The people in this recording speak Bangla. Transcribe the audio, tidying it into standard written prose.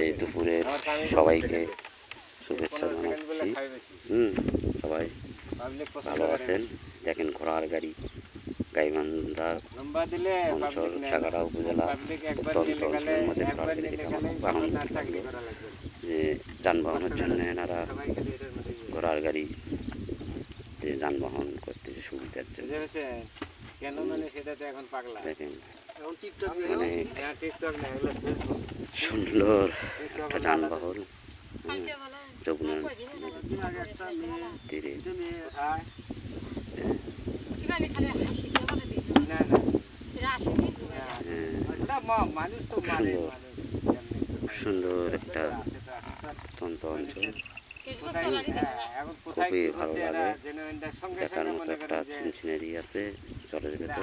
এই দুপুরে সবাইকে শুভেচ্ছা জানাচ্ছি। সবাই ভালো আছেন। দেখেন ঘোড়ার গাড়ি গাইবান্ধা অঞ্চল সাগাড়া উপজেলা অত্যন্ত অঞ্চলের মধ্যে ঘোড়ার গাড়ি দেখে আমার খুব আনন্দ লাগলো যে যানবাহনের জন্য এনারা ঘোড়ার গাড়ি যানবাহন করতেছে সুবিধার জন্য। দেখেন অনেক সুন্দর একটা যানবাহন যমুনার তীরে। সুন্দর একটা অত্যন্ত অঞ্চল, খুবই ভালো লাগে। দেখার মতো একটা সিনারি আছে চলের ভেতর।